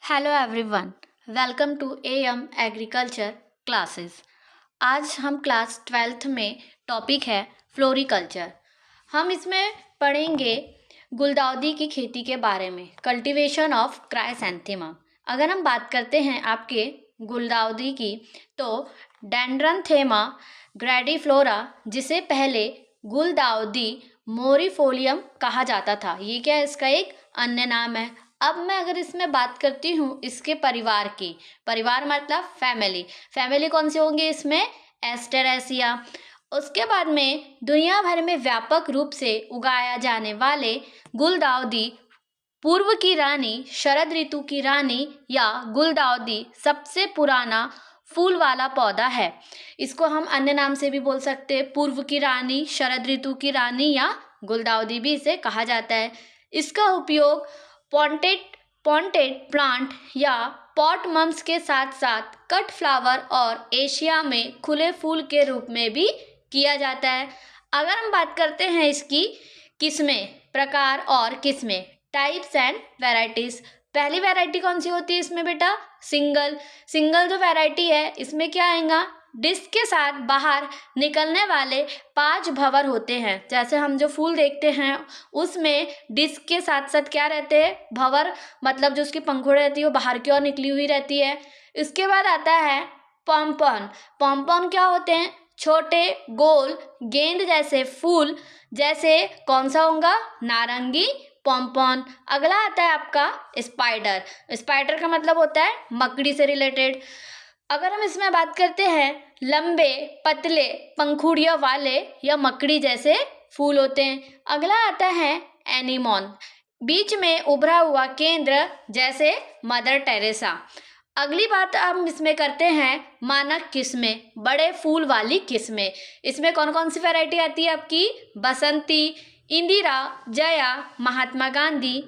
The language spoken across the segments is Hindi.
Hello everyone, welcome to AM agriculture classes. आज हम क्लास 12th में टॉपिक है फ्लोरिकल्चर। हम इसमें पढ़ेंगे गुलदाउदी की खेती के बारे में, कल्टीवेशन ऑफ क्राइसैंथेमम। अगर हम बात करते हैं आपके गुलदाउदी की, तो डेंड्रनथेमा ग्रैंडिफ्लोरा, जिसे पहले गुलदाउदी मोरिफोलियम कहा जाता था, ये क्या इसका एक अन्य नाम है। अब मैं अगर इसमें बात करती हूँ इसके परिवार की, परिवार मतलब फैमिली कौन सी होंगे इसमें, एस्टेरेसिया। उसके बाद में दुनिया भर में व्यापक रूप से उगाया जाने वाले गुलदाउदी, पूर्व की रानी, शरद ऋतु की रानी या गुलदाउदी सबसे पुराना फूल वाला पौधा है। इसको हम अन्य नाम से भी बोल सकते हैं, पूर्व की रानी, शरद ऋतु की रानी या गुलदाउदी भी इसे कहा जाता है। इसका उपयोग पॉन्टेड प्लांट या पॉट मम्स के साथ साथ कट फ्लावर और एशिया में खुले फूल के रूप में भी किया जाता है। अगर हम बात करते हैं इसकी किस्में, प्रकार और किस्में, टाइप्स एंड वैरायटीज। पहली वैरायटी कौन सी होती है इसमें बेटा, सिंगल जो वैरायटी है इसमें क्या आएगा, डिस्क के साथ बाहर निकलने वाले 5 भंवर होते हैं। जैसे हम जो फूल देखते हैं उसमें डिस्क के साथ साथ क्या रहते हैं, भंवर, मतलब जो उसकी पंखुड़ी रहती है वो बाहर की ओर निकली हुई रहती है। इसके बाद आता है पॉम्पॉन क्या होते हैं, छोटे गोल गेंद जैसे फूल, जैसे कौन सा होगा, नारंगी पॉम्पॉन। अगला आता है आपका स्पाइडर का मतलब होता है मकड़ी से रिलेटेड। अगर हम इसमें बात करते हैं, लंबे पतले पंखुड़ियों वाले या मकड़ी जैसे फूल होते हैं। अगला आता है एनीमोन, बीच में उभरा हुआ केंद्र जैसे मदर टेरेसा। अगली बात हम इसमें करते हैं मानक किस्में, बड़े फूल वाली किस्में। इसमें कौन कौन सी वैरायटी आती है आपकी, बसंती, इंदिरा, जया, महात्मा गांधी,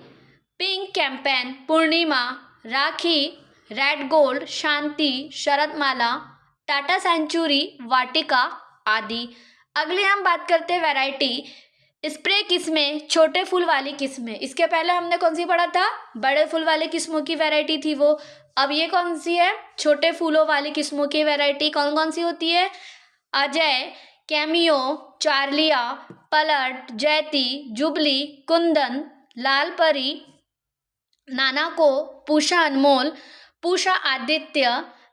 पिंक कैंपेन, पूर्णिमा, राखी, रेड गोल्ड, शांति, शरदमाला, टाटा सेंचुरी, वाटिका आदि। अगली हम बात करते हैं वैरायटी स्प्रे किस्में, छोटे फूल वाली किस्में। इसके पहले हमने कौन सी पढ़ा था, बड़े फूल वाले किस्मों की वैरायटी थी वो। अब ये कौन सी है, छोटे फूलों वाली किस्मों की वैरायटी कौन कौन सी होती है, अजय, कैमियो, चार्लिया, पलट, जैती, जुबली, कुंदन, लाल परी, नानाको, पूषा अनमोल, पूषा आदित्य,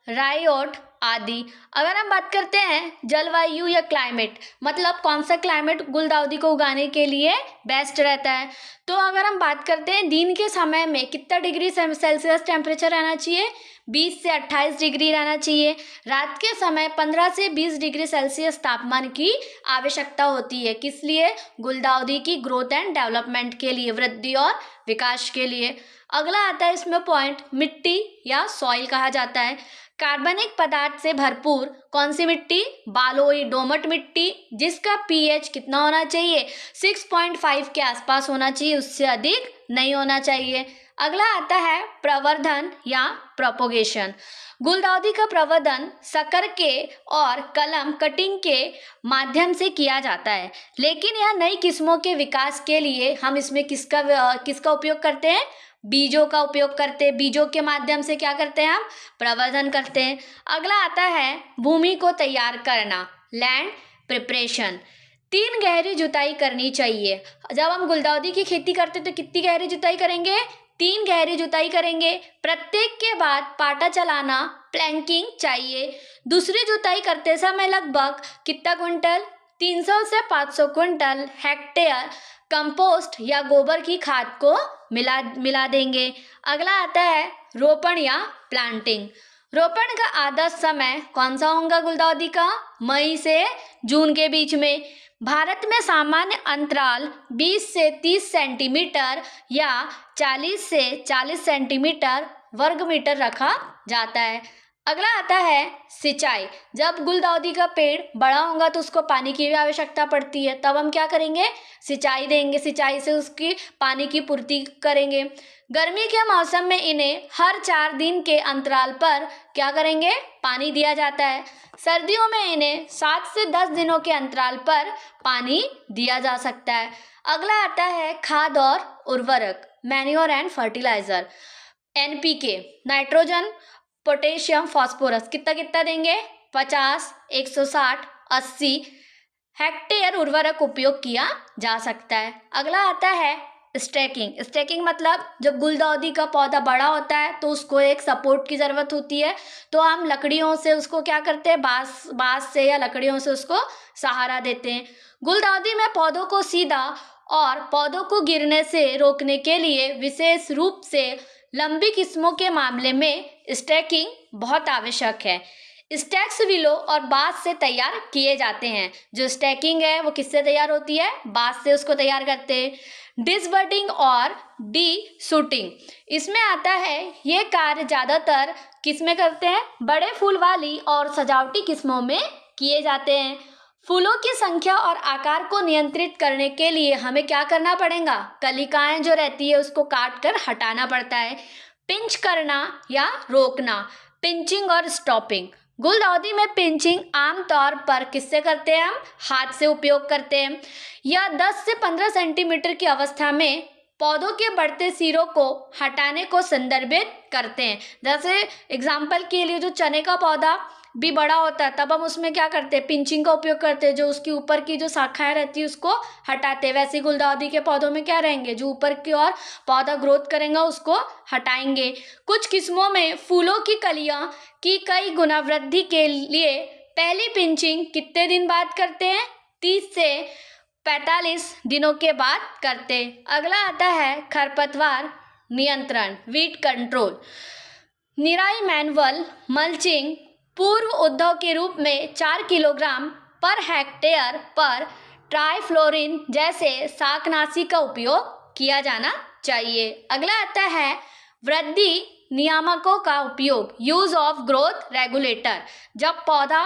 रायोट आदि। अगर हम बात करते हैं जलवायु या क्लाइमेट, मतलब कौन सा क्लाइमेट गुलदाउदी को उगाने के लिए बेस्ट रहता है, तो अगर हम बात करते हैं दिन के समय में कितना डिग्री सेल्सियस टेम्परेचर रहना चाहिए, 20 से 28 डिग्री रहना चाहिए। रात के समय 15 से 20 डिग्री सेल्सियस तापमान की आवश्यकता होती है। किस लिए, गुलदाउदी की ग्रोथ एंड डेवलपमेंट के लिए, वृद्धि और विकास के लिए। अगला आता है इसमें पॉइंट, मिट्टी या सॉइल कहा जाता है। कार्बनिक पदार्थ से भरपूर कौन सी मिट्टी, बालोई दोमट मिट्टी, जिसका पीएच कितना होना चाहिए, 6.5 के आसपास होना चाहिए, उससे अधिक नहीं होना चाहिए। अगला आता है प्रवर्धन या प्रोपोगेशन। गुलदाउदी का प्रवर्धन सकर के और कलम कटिंग के माध्यम से किया जाता है, लेकिन यह नई किस्मों के विकास के लिए हम इसमें किसका उपयोग करते हैं, बीजों का उपयोग करते हैं। बीजों के माध्यम से क्या करते हैं, हम प्रवर्धन करते हैं। अगला आता है भूमि को तैयार करना, लैंड प्रिपरेशन। 3 गहरी जुताई करनी चाहिए। जब हम गुलदाउदी की खेती करते तो कितनी गहरी जुताई करेंगे, 3 गहरी जुताई करेंगे। प्रत्येक के बाद पाटा चलाना, प्लैंकिंग चाहिए। दूसरी जुताई करते समय लगभग कितना क्विंटल, 300 से 500 क्विंटल हेक्टेयर कंपोस्ट या गोबर की खाद को मिला देंगे। अगला आता है रोपण या प्लांटिंग। रोपण का आदर्श समय कौन सा होगा गुलदाउदी का, मई से जून के बीच में। भारत में सामान्य अंतराल 20 से 30 सेंटीमीटर या 40 से 40 सेंटीमीटर वर्ग मीटर रखा जाता है। अगला आता है सिंचाई। जब गुलदाउदी का पेड़ बड़ा होगा तो उसको पानी की भी आवश्यकता पड़ती है, तब हम क्या करेंगे, सिंचाई देंगे, सिंचाई से उसकी पानी की पूर्ति करेंगे। गर्मी के मौसम में इन्हें हर 4 दिन के अंतराल पर क्या करेंगे, पानी दिया जाता है। सर्दियों में इन्हें 7 से 10 दिनों के अंतराल पर पानी दिया जा सकता है। अगला आता है खाद और उर्वरक, manure and fertilizer. NPK nitrogen potassium phosphorus कितना कितना देंगे 50, 160, 80 हेक्टेयर उर्वरक उपयोग किया जा सकता है। अगला आता है स्टैकिंग। स्टैकिंग मतलब जब गुलदाउदी का पौधा बड़ा होता है तो उसको एक सपोर्ट की ज़रूरत होती है, तो हम लकड़ियों से उसको क्या करते हैं, बांस से या लकड़ियों से उसको सहारा देते हैं। गुलदाउदी में पौधों को सीधा और पौधों को गिरने से रोकने के लिए विशेष रूप से लंबी किस्मों के मामले में स्टैकिंग बहुत आवश्यक है। स्टैक्स विलो और बांस से तैयार किए जाते हैं। जो स्टैकिंग है वो किससे तैयार होती है, बांस से उसको तैयार करते हैं। डिसबर्डिंग और डी शूटिंग इसमें आता है, ये कार्य ज़्यादातर किसमें करते हैं, बड़े फूल वाली और सजावटी किस्मों में किए जाते हैं। फूलों की संख्या और आकार को नियंत्रित करने के लिए हमें क्या करना पड़ेगा, कलिकाएं जो रहती है उसको काट कर हटाना पड़ता है। पिंच करना या रोकना, पिंचिंग और स्टॉपिंग। गुलदाउदी में पिंचिंग आमतौर पर किससे करते हैं, हम हाथ से उपयोग करते हैं। यह 10 से 15 सेंटीमीटर की अवस्था में पौधों के बढ़ते सिरों को हटाने को संदर्भित करते हैं। जैसे एग्जाम्पल के लिए जो चने का पौधा भी बड़ा होता है तब हम उसमें क्या करते हैं, पिंचिंग का उपयोग करते हैं, जो उसकी ऊपर की जो शाखाएं रहती है उसको हटाते हैं। वैसे गुलदाउदी के पौधों में क्या रहेंगे, जो ऊपर की ओर पौधा ग्रोथ करेगा उसको हटाएंगे। कुछ किस्मों में फूलों की कलियां की कई गुना वृद्धि के लिए पहली पिंचिंग कितने दिन बाद करते हैं, 30 से 45 दिनों के बाद करते हैं। अगला आता है खरपतवार नियंत्रण, वीड कंट्रोल। निराई मैनुअल मल्चिंग पूर्व उद्योग के रूप में 4 किलोग्राम पर हेक्टेयर पर ट्राइफ्लोरिन जैसे शाकनाशी का उपयोग किया जाना चाहिए। अगला आता है वृद्धि नियामकों का उपयोग, यूज ऑफ ग्रोथ रेगुलेटर। जब पौधा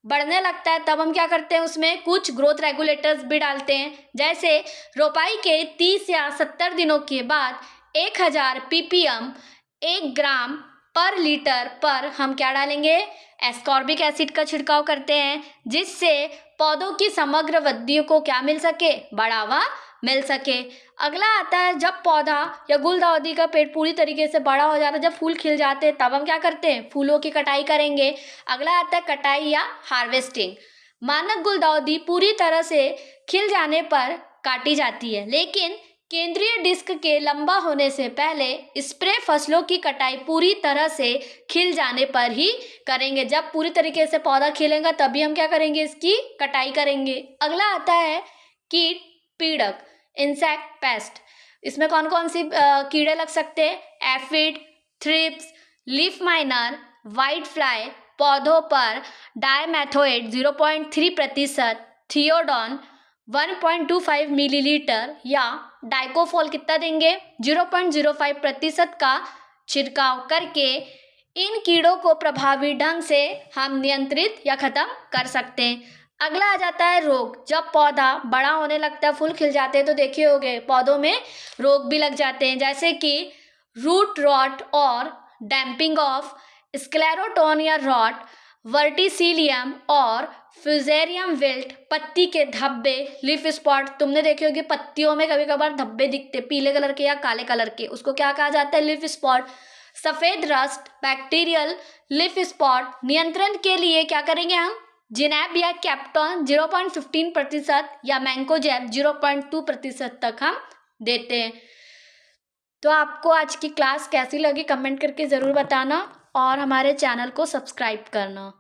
बढ़ने लगता है तब हम क्या करते हैं, उसमें कुछ ग्रोथ रेगुलेटर्स भी डालते हैं। जैसे रोपाई के 30 या 70 दिनों के बाद 1000 ppm 1 ग्राम पर लीटर पर हम क्या डालेंगे, एस्कॉर्बिक एसिड का छिड़काव करते हैं, जिससे पौधों की समग्र वृद्धि को क्या मिल सके, बढ़ावा मिल सके। अगला आता है जब पौधा या गुलदाउदी का पेड़ पूरी तरीके से बड़ा हो जाता है, जब फूल खिल जाते हैं तब हम क्या करते हैं, फूलों की कटाई करेंगे। अगला आता है कटाई या हार्वेस्टिंग। मानक गुलदाउदी पूरी तरह से खिल जाने पर काटी जाती है, लेकिन केंद्रीय डिस्क के लंबा होने से पहले स्प्रे फसलों की कटाई पूरी तरह से खिल जाने पर ही करेंगे। जब पूरी तरीके से पौधा खिलेगा तभी हम क्या करेंगे, इसकी कटाई करेंगे। अगला आता है कीट पीड़क, इंसेक्ट पेस्ट। इसमें कौन कौन सी कीड़े लग सकते हैं, aphid, thrips, leaf miner, white fly. पौधों पर डायमेथोएट 0.3%, थियोडॉन 1.25 मिलीलीटर या डाइकोफॉल कितना देंगे, 0.05% का छिड़काव करके इन कीड़ों को प्रभावी ढंग से हम नियंत्रित या खत्म कर सकते हैं। अगला आ जाता है रोग। जब पौधा बड़ा होने लगता है, फूल खिल जाते हैं तो देखे होंगे पौधों में रोग भी लग जाते हैं, जैसे कि रूट रॉट और डैम्पिंग ऑफ, स्क्लेरोटोनिया रॉट, वर्टिसिलियम और फ्यूजेरियम विल्ट, पत्ती के धब्बे, लीफ स्पॉट। तुमने देखे होंगे पत्तियों में कभी कभार धब्बे दिखते पीले कलर के या काले कलर के, उसको क्या कहा जाता है, लीफ स्पॉट। सफेद रस्ट, बैक्टीरियल लीफ स्पॉट। नियंत्रण के लिए क्या करेंगे हम, जिनैब या कैप्टॉन 0.15% या मैंकोजैब 0.2% तक हम देते हैं। तो आपको आज की क्लास कैसी लगी कमेंट करके ज़रूर बताना और हमारे चैनल को सब्सक्राइब करना।